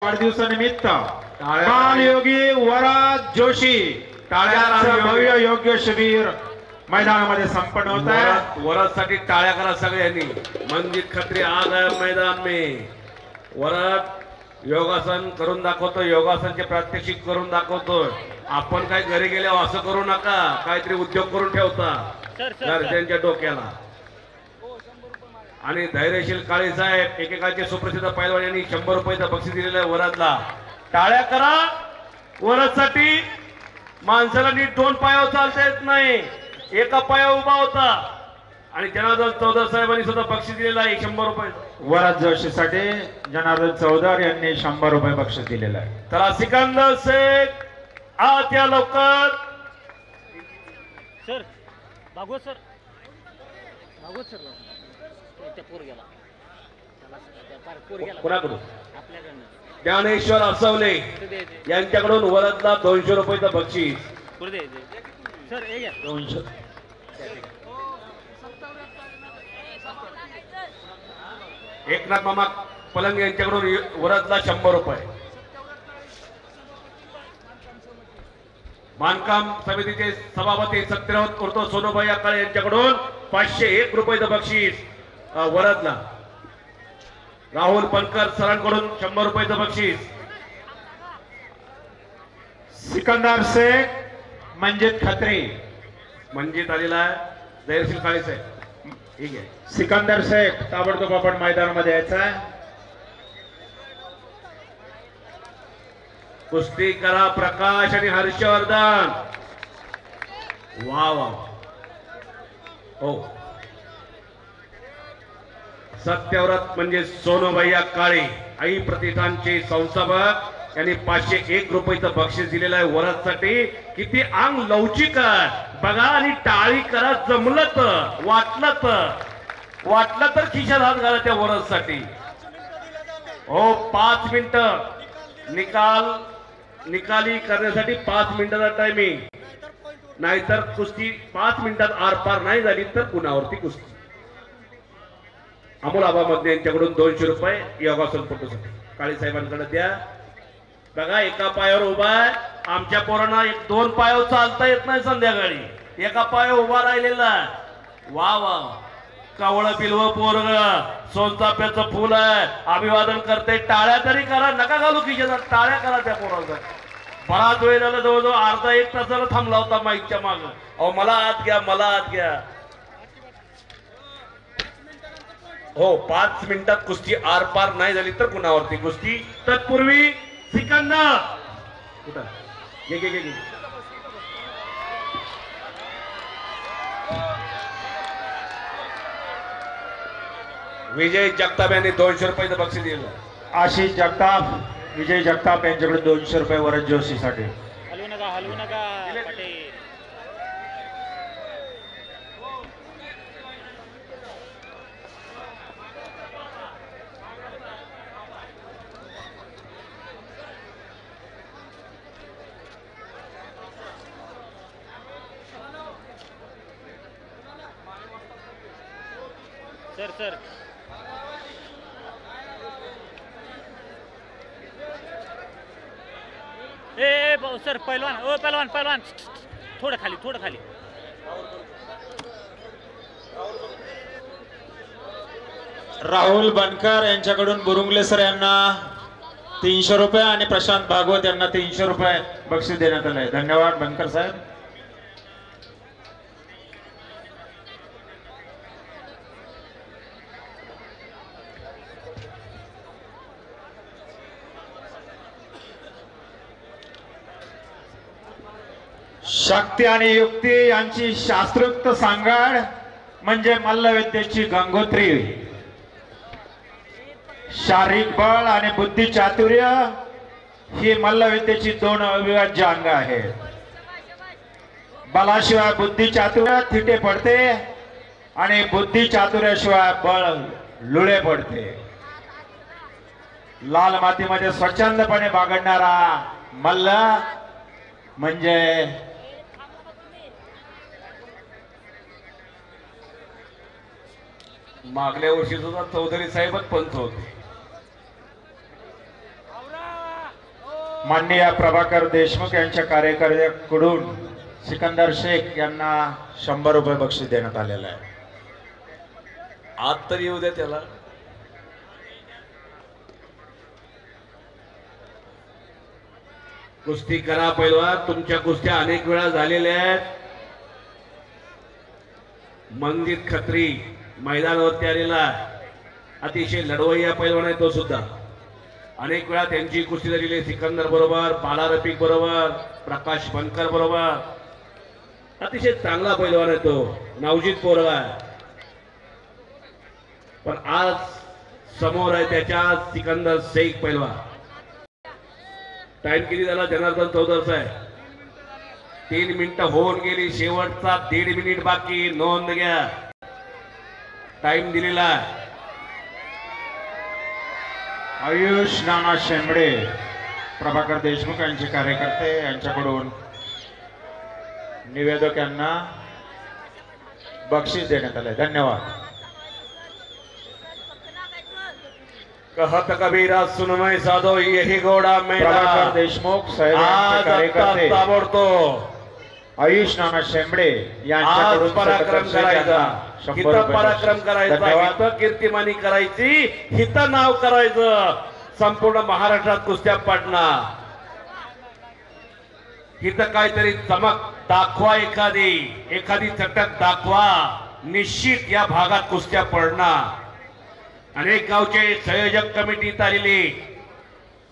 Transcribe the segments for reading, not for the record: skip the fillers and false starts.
वाढदिवसानिमित्त बालयोगी वराज जोशी टाळ्यांचं भव्य योग्य शिबिर मैदानामध्ये संपन्न होत आहे। वराजसाठी टाळ्या करा सगळ्यांनी। मंजित खत्री आज आहे मैदान में। वराज योगासन करून दाखवतो, योगासनचे प्रात्यक्षिक करून दाखवतो। आपण काय घरी गेल्यावर असं करू नका, काहीतरी उद्योग करून ठेवता घरच्यांच्या डोक्याला। आणि धैर्यशील काळे साहेब एकेकाचे सुप्रसिद्ध पैलवान यांनी 100 रुपयाचं बक्षीस दिलेलं आहे वराजला। टाळ्या करा वराजसाठी। माणसाला नीट दोन पायावर चालता येत नाही, एका पायावर उभा होता। आणि जनार्दन चौधरी साहेबांनी सुद्धा बक्षीस दिलेलं आहे 100 रुपये वराज जोशीसाठी। जनार्दन चौधरी यांनी 100 रुपये बक्षीस दिलेलं आहे। तर सिकंदर शेख आत या लवकर। Sir Bhagwat sir, Bhagwat sir कोणाकडून? ज्ञानेश्वर असवले यांच्याकडून वराजला 200 रुपयाचं बक्षीस। सर 200। एकनाथ मामा पलंग यांच्याकडून वराजला 100 रुपये। बांधकाम समितीचे सभापती सत्यराव उर्फ सोनूभाई काळे यांच्याकडून 501 रुपयाचं बक्षीस वराजला। राहुल बनकर सरांकडून 100 रुपयाचं बक्षीस। सिकंदर शेख, मंजित खत्री, मंजित आलेला आहे। धैर्यशील काळे साहेब ठीक आहे। सिकंदर शेख ताबडतोब आपण मैदानामध्ये यायचा। कुस्ती करा प्रकाश आणि हर्षवर्धन। वा वा हो। सत्यव्रत म्हणजे सोनूभैया काळे आई प्रतिष्ठानचे संस्थापक यांनी 501 रुपयाचं बक्षीस दिलेलं आहे वराजसाठी। किती अंग लवचिक आहे बघा। आणि टाळी करा, जमलं तर वाटलं तर खिशात हात घाला त्या वराजसाठी। हो 5 मिनिटं निकाली करण्यासाठी 5 मिनिटाचा टायमिंग, नाहीतर कुस्ती 5 मिनिटात आर पार नाही झाली तर कुणावरती कुस्ती। अमोल आबा मध्ये यांच्याकडून 200 रुपये योगासन फोटोसाठी काळे साहेबांकडे द्या। बघा एका पायावर उभा आहे। आमच्या पोरांना 1-2 पायावर चालता येत नाही संध्याकाळी, एका पायावर उभा राहिलेला। वा वा कावळं पिलवं पोरग सोनचाफ्याचं फुल आहे, अभिवादन करते। टाळ्या तरी करा, नका घालू खिशात, टाळ्या करा त्या पोराचा। बराच वेळ झाला, जवळजवळ अर्धा 1 तासाला थांबला होता माईकच्या माग। अहो मला आत घ्या, मला आत घ्या। हो 5 मिनिटात कुस्ती आर पार नाही झाली तर कुणावरती कुस्ती। तत्पूर्वी सिकंदर कुठं घे विजय जगताप यांनी 200 रुपयाचं बक्षीस दिलं। आशिष जगताप, विजय जगताप यांच्याकडे 200 रुपये वराज जोशीसाठी। हलवू नका पाटील। सर सर सर पहलवान थोडं खाली। राहुल बनकर यांच्याकडून बुरुंगले सर यांना 300 रुपये आणि प्रशांत भागवत यांना 300 रुपये बक्षीस देण्यात आले। धन्यवाद बनकर साहेब। शक्ती आणि युक्ती यांची शास्त्रोक्त सांगड म्हणजे मल्लविद्येची गंगोत्री। शारीरिक बळ आणि बुद्धी चातुर्य ही मल्लविद्येची 2 अविभाज्य अंग आहेत। बलाशिवाय बुद्धी चातुर्य थिटे पडते आणि बुद्धी चातुर्याशिवाय बळ लुळे पडते। लाल मातीमध्ये स्वच्छंदपणे बागडणारा मल्ल म्हणजे मागल्या वर्षी सुद्धा चौधरी साहेबच पंच होते। माननीय प्रभाकर देशमुख यांच्या कार्यकर्त्याकडून सिकंदर शेख यांना 100 रुपये बक्षीस देण्यात आलेलं आहे. आत तरी येऊ द्या त्याला. कुस्ती करा पैलवान, तुमच्या कुस्त्या अनेक वेळा झालेल्या आहेत. मंजित खत्री मैदानावरती आलेला अतिशय लढवय्या पैलवान आहे तो सुद्धा. अनेक वेळा त्यांची कुस्ती झालेली आहे. सिकंदर बरोबर, बाला रफिक बरोबर, प्रकाश बनकर बरोबर. अतिशय चांगला पैलवान आहे तो, नवजीत पोरगा. पण आज समोर आहे त्याच्या सिकंदर शेख पैलवान. टाइम किती झाला जनार्दन चौधर साहेब? 3 मिनिटं होऊन गेली, शेवटचा 1.5 मिनिट बाकी. नोंद घ्या, टाइम दिलेला आहे. आयुष नाना शेंबडे प्रभाकर देशमुख यांचे कार्यकर्ते यांच्याकडून निवेदक यांना बक्षीस देण्यात आले. धन्यवाद. कहत कबीरा सुनमय साधो यही घोडा प्रभाकर मैदान. देशमुख साहेब यांचे कार्यकर्ते ताबडतोब आयुष नाना शेंबडे आज यांच्याकडून पराक्रम करायचा, 100 हित रुपये पराक्रम बक्षीस. करायचा, धन्यवाद. हित कीर्तिमानी करायची, हित नाव करायचं. संपूर्ण महाराष्ट्रात कुस्त्या पडणार. हित काहीतरी चमक दाखवा, एखादी चटक दाखवा. निश्चित या भागात कुस्त्या पडणार. अनेक गावचे संयोजक कमिटीत आलेली,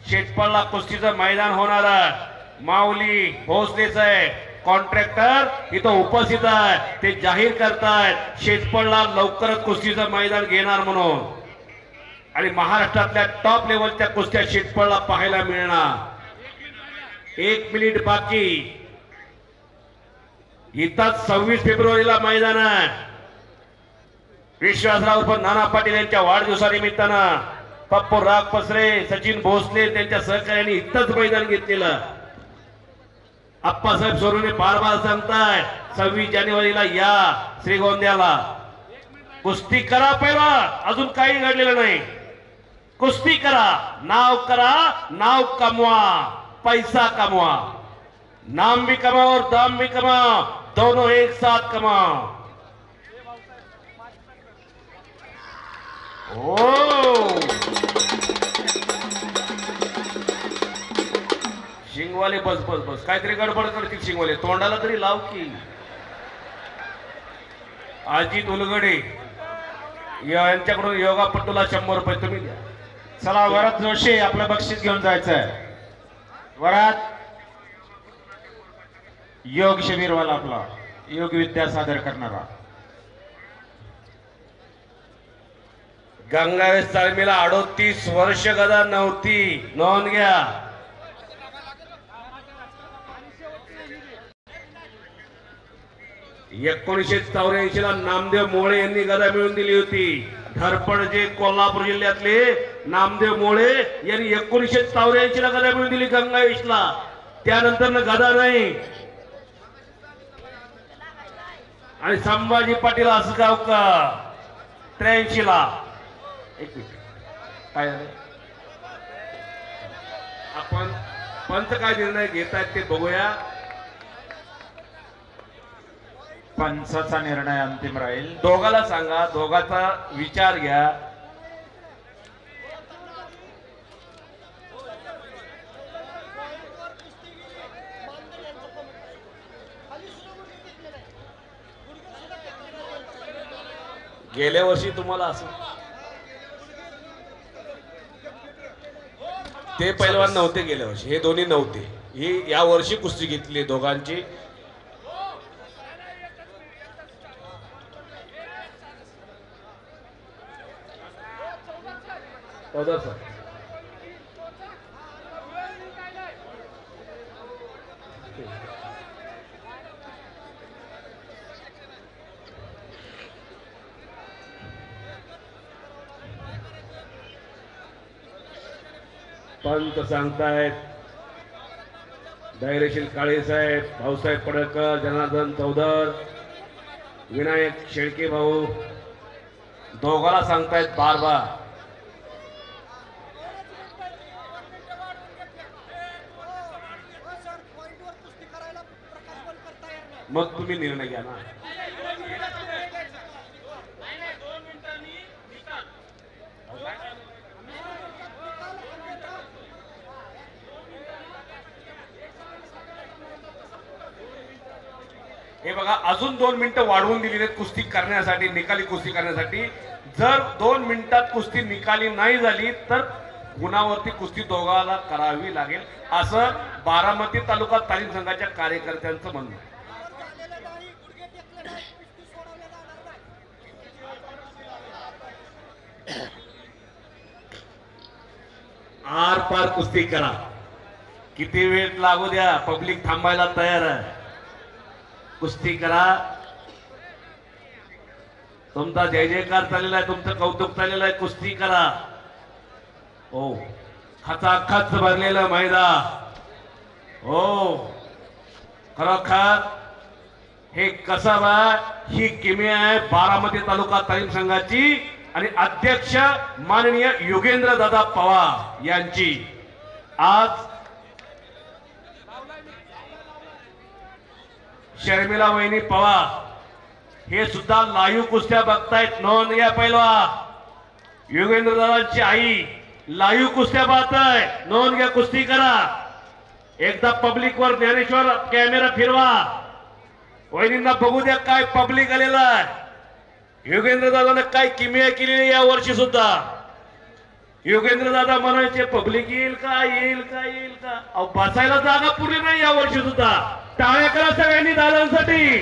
शेटपळला कुस्तीचं मैदान होणार. माऊली भोसले साहेब कॉन्ट्रॅक्टर इथं उपस्थित आहे. ते जाहीर करतायत शेटपळला लवकरच कुस्तीचं मैदान घेणार म्हणून. आणि महाराष्ट्रातल्या टॉप लेवलच्या कुस्त्या शेटपळला पाहायला मिळणार. 1 मिनिट बाकी. इथं 26 फेब्रुवारीला मैदान आहे. विश्वासराव उर्फ नाना पाटील यांच्या वाढदिवसानिमित्तानं पप्पू राग पसरे, सचिन भोसले त्यांच्या सहकार्याने इथंच मैदान घेतलेलं. आप्पासाहेब सोरुने बार सांगताय 26 जानेवारीला या श्रीगोंद्याला. कुस्ती करा पहिला, अजून काही घडलेलं नाही. कुस्ती करा, नाव कमवा, पैसा कमवा. नाम भी कमाओ और दाम भी कमाओ, दोनों एक साथ कमाओ. शिंगवाले बस बस बस, काहीतरी गडबड करतील शिंगवाले. तोंडाला तरी लाव की. अजित उलगडे यांच्याकडून योगापटूला 100 रुपये तुम्ही द्या. चला वरात जोशी आपलं बक्षीस घेऊन जायचं आहे. वरात योग शिबिरवाला आपला योग विद्या सादर करणारा. गंगावेस तालमीला 38 वर्ष गदा नव्हती, नोंद घ्या. ...1984 ला नामदेव मोळे यांनी गदा मिळवून दिली होती. धरपड जे कोल्हापूर जिल्ह्यातले नामदेव मोळे यांनी 1984 ला गदा मिळवून दिली गंगावेशला. त्यानंतर गदा नाही. आणि संभाजी पाटील आसगावकर 83 ला. एक मिनिट, काय झालं? आपण पंच काय निर्णय घेत आहेत ते बघूया. पंचाचा निर्णय अंतिम राहील. दोघाला सांगा, दोघाचा विचार घ्या. गेल्या वर्षी तुम्हाला असं ते पैलवान नव्हते, गेल्या वर्षी हे दोन्ही नव्हते. ही या वर्षी कुस्ती घेतली दोघांची. सर पंत सांगतायत धैर्यशील काळे साहेब, भाऊसाहेब पडळकर, जनार्दन चौधर, विनायक शेळके भाऊ दोघाला सांगतायत बार बार. मग तुम्ही निर्णय घ्या ना. हे बघा, अजून 2 मिनिटं वाढवून दिलेली आहेत कुस्ती करण्यासाठी, निकाली कुस्ती करण्यासाठी. जर 2 मिनिटात कुस्ती निकाली नाही झाली तर गुणावरती कुस्ती दोघाला करावी लागेल, असं बारामती तालुका तालीम संघाच्या कार्यकर्त्यांचं म्हणणं आहे. आर पार कुस्ती करा, किती वेळ लागू द्या, पब्लिक थांबायला तयार आहे. कुस्ती करा. तुमचा जय जयकार चाललेला आहे, तुमचं कौतुक चाललेलं आहे. कुस्ती करा. हो, खचाखच भरलेलं मैदान. हो, खरोखर हे कसं बा, ही किमया आहे बारामती तालुका तालीम संघाची आणि अध्यक्ष माननीय योगेंद्र दादा पवार यांची. आज शर्मिला वहिनी पवार हे सुद्धा लाईव्ह कुस्त्या बघतायत. नोंद घ्या पहिलवान. योगेंद्र दादांची आई लाईव्ह कुस्त्या पाहताय. नोंद घ्या, कुस्ती करा. एकदा पब्लिक वर ज्ञानेश्वर कॅमेरा फिरवा. वहिनींना बघू द्या काय पब्लिक आलेला आहे. योगेंद्र दादाने काय किमया केलेली या वर्षी सुद्धा. योगेंद्र दादा म्हणायचे पब्लिक येईल का, येईल का, येईल का. अहो, बसायला जागा पुरली नाही या वर्षी सुद्धा. टाळ्या करा सगळ्यांनी दादांसाठी.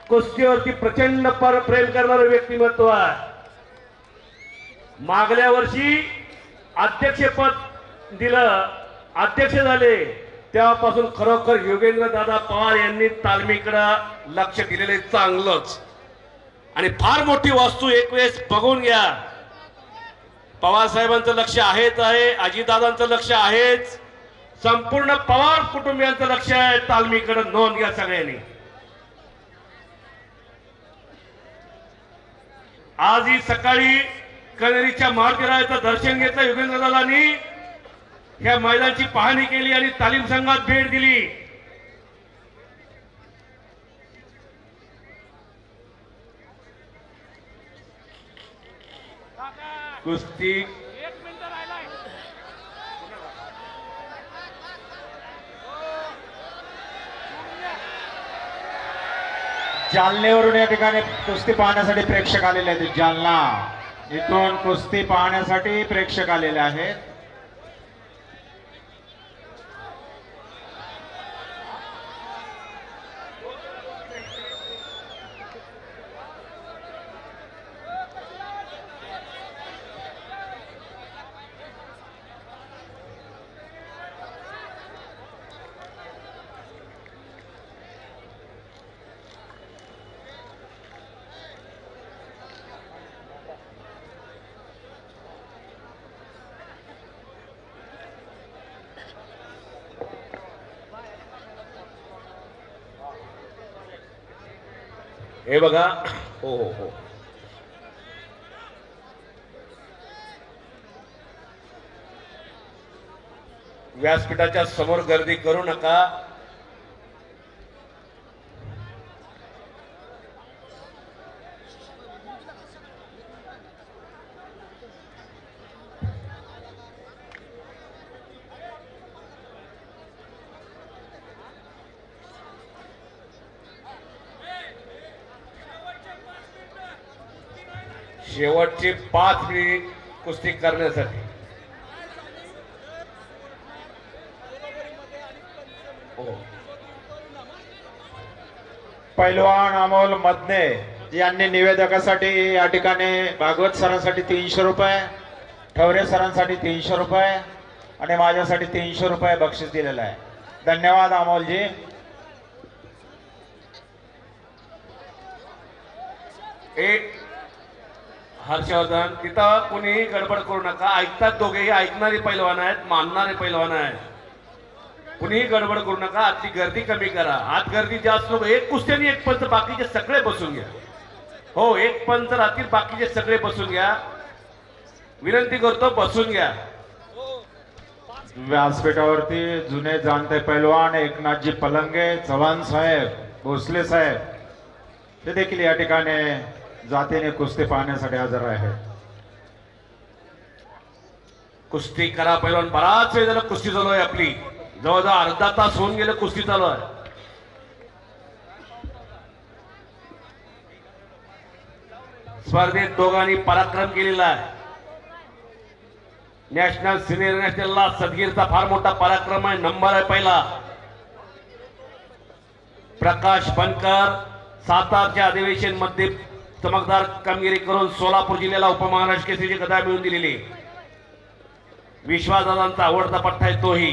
कुस्तीवरती प्रचंड प्रेम करणारं व्यक्तिमत्व आहे. मागल्या वर्षी अध्यक्षपद दिलं, अध्यक्ष झाले, तेव्हापासून खरोखर योगेंद्र दादा पवार यांनी तालमीकडे लक्ष दिलेले चांगलंच. आणि फार मोठी वास्तू एक वेळेस बघून घ्या. पवार साहेबांचं लक्ष आहेच आहे, अजितदादांचं लक्ष आहेच, संपूर्ण पवार कुटुंबियांचं लक्ष आहे तालमीकडे. नोंद घ्या सगळ्यांनी. आज ही सकाळी कनेरीच्या महाविद्यालयाचं दर्शन घेतलं योगेंद्र दादांनी. ह्या मैदानाची पाहणी केली आणि तालीम संघात भेट दिली. कुस्ती जालन्यावरून या ठिकाणी कुस्ती पाहण्यासाठी प्रेक्षक आलेले आहेत. जालना इथून कुस्ती पाहण्यासाठी प्रेक्षक आलेले आहेत. हे बघा. हो हो हो, व्यासपीठाच्या समोर गर्दी करू नका. शेवटचे 5 मिनिट कुस्ती करण्यासाठी. पैलवान अमोल मदने यांनी निवेदकासाठी या ठिकाणी भागवत सरांसाठी 300 रुपये, ठवरे सरांसाठी 300 रुपये आणि माझ्यासाठी 300 रुपये बक्षीस दिलेलं आहे. धन्यवाद अमोलजी. एक हर्षवर्धन, तिथं कोणीही गडबड करू नका. ऐकतात दोघेही, ऐकणारे पैलवान आहेत, मानणारे पैलवान आहेत. कुणीही गडबड करू नका. आतली गर्दी कमी करा. आत गर्दी जास्त नको. एक कुस्त्यानी एक पंच, बाकीचे सगळे बसून घ्या. हो, एक पंच राहतील, बाकीचे सगळे बसून घ्या. विनंती करतो, बसून घ्या. व्यासपीठावरती जुने जाणते पैलवान एकनाथजी पलंगे, चव्हाण साहेब, भोसले साहेब ते देखील या ठिकाणी जातीने कुस्ती पाहण्यासाठी हजर आहेत. कुस्ती करा पैलवान. बराच वेळ झाला कुस्ती चालू आहे आपली. जवळजवळ अर्धा तास होऊन गेलं कुस्ती चालू आहे. स्पर्धेत दोघांनी पराक्रम केलेला आहे. नॅशनल सिनियर नॅशनलला सदगीरचा फार मोठा पराक्रम आहे. नंबर आहे पहिला. प्रकाश बनकर सातारच्या अधिवेशन मध्ये चमकदार कामगिरी करून सोलापूर जिल्ह्याला उपमहाराष्ट्र केसरीची गदा मिळवून दिलेली. विश्वासदादांचा आवडता पट्टा आहे तोही.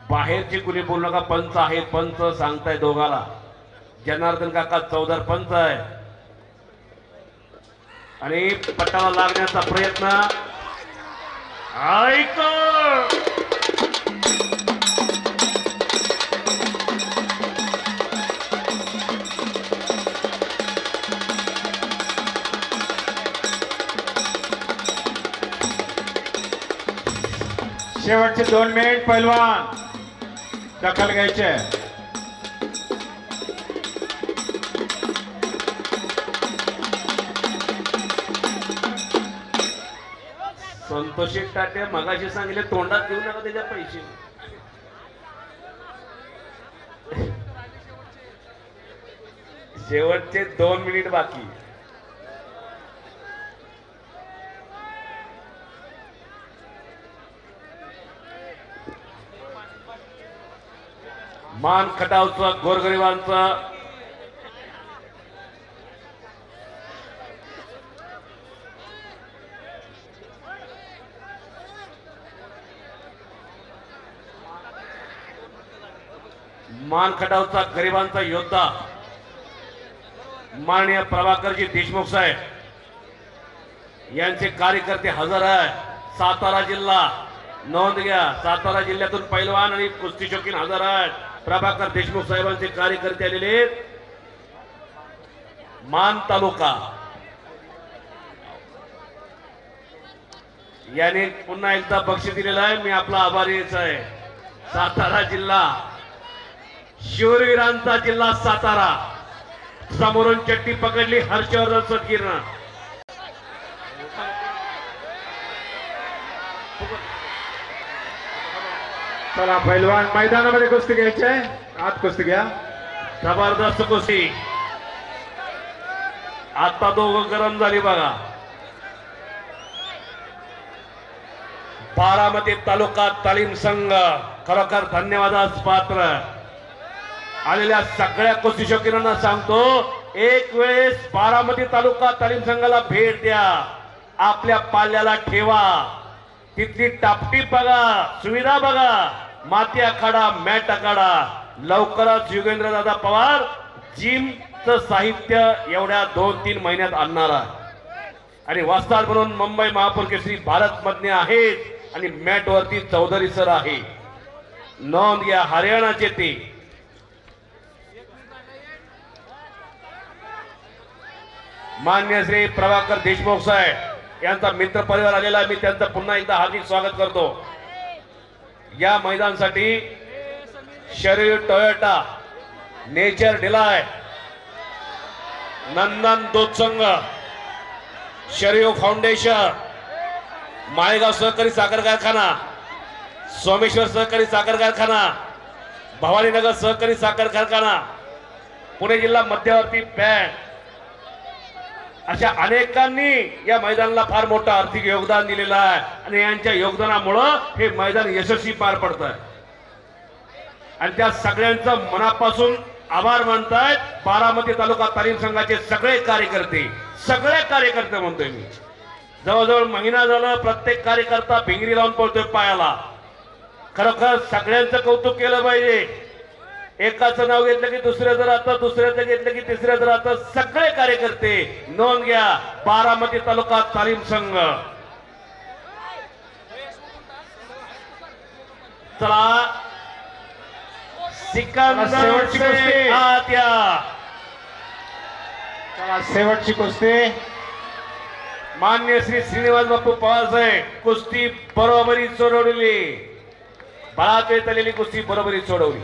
बाहेरची कुणी बोलू नका. पंच आहे. पंच सांगताय दोघाला. जनार्दन काका चौधर पंच आहे आणि पट्टाला लागण्याचा प्रयत्न. ऐक शेवटचे 2 मिनिट पैलवान दखल घ्यायचे. संतोषी टाटे मगाशी सांगितले तोंडात देऊ नका त्याच्या पैसे. शेवटचे 2 मिनिट बाकी. मान खटावचं गोरगरिबांचं मान खटावचा गरिबांचा योद्धा माननीय प्रभाकरजी देशमुख साहेब यांचे कार्यकर्ते हजर आहे. सातारा जिल्हा नोंद घ्या. सातारा जिल्ह्यातून पैलवान आणि कुस्ती शौकीन हजर आहेत. प्रभाकर देशमुख साहेबांचे कार्यकर्ते आलेले आहेत. मान तालुका याने पुन्हा एकदा बक्षीस दिलेलं आहे. मी आपला आभारी आहे. सातारा जिल्हा शूरवीरांचा जिल्हा सातारा. समोरून चट्टी पकडली हर्षवर्धन सदगीरनं. चला पैलवान मैदानामध्ये कुस्ती घ्यायची. आत कुस्ती घ्या. जबरदस्त कुस्ती. आता दोघं गरम झाली बघा. बारामती तालुका तालीम संघ खरोखर धन्यवादास पात्र. आलेल्या सगळ्या कुस्ती शौकीनांना सांगतो एक वेळेस बारामती तालुका तालीम संघाला भेट द्या. आपल्या पाल्याला ठेवा. तिथली टापटीप बघा. सुविधा बघा. माती आखाडा मॅट आखाडा. लवकरच युगेंद्र दादा पवार जिमचं साहित्य एवढ्या 2-3 महिन्यात आणणार आहे. आणि वस्ताद म्हणून मुंबई महापौर केसरी भारत मधने आहेत आणि मॅट वरती चौधरी सर आहे. नोंद घ्या. हरियाणाचे ते मान्य श्री प्रभाकर देशमुख साहेब यांचा मित्र परिवार आलेला आहे. मी त्यांचं पुन्हा एकदा हार्दिक स्वागत करतो. या मैदानासाठी शरीर टोयोटा, नेचर डिलाय, नंदन दूध संघ, शरीर फाउंडेशन, माळेगाव सहकारी साखर कारखाना, सोमेश्वर सहकारी साखर कारखाना, भवानीनगर सहकारी साखर कारखाना, पुणे जिल्हा मध्यवर्ती बँक अशा अनेकांनी या मैदानाला फार मोठं आर्थिक योगदान दिलेलं आहे आणि यांच्या योगदानामुळं हे मैदान यशस्वी पार पडत आहे. आणि त्या सगळ्यांचं मनापासून आभार मानतायत बारामती तालुका तालीम संघाचे सगळे कार्यकर्ते म्हणतोय मी. जवळजवळ महिना झाला प्रत्येक कार्यकर्ता भिंगरी लावून पळतोय पायाला. खरोखर सगळ्यांचं कौतुक केलं पाहिजे. एकाचं नाव घेतलं की दुसऱ्याचं राहतं, दुसऱ्याचं घेतलं की तिसऱ्याचं राहतं. सगळे कार्यकर्ते नोंद घ्या. बारामती तालुका तालीम संघ. चला शेवटची कुस्ती. आत्या चला शेवटची कुस्ती. मान्य श्री श्रीनिवास बापू पवार साहेब कुस्ती बरोबरी सोडवली. बळात येत आलेली कुस्ती बरोबरी सोडवली.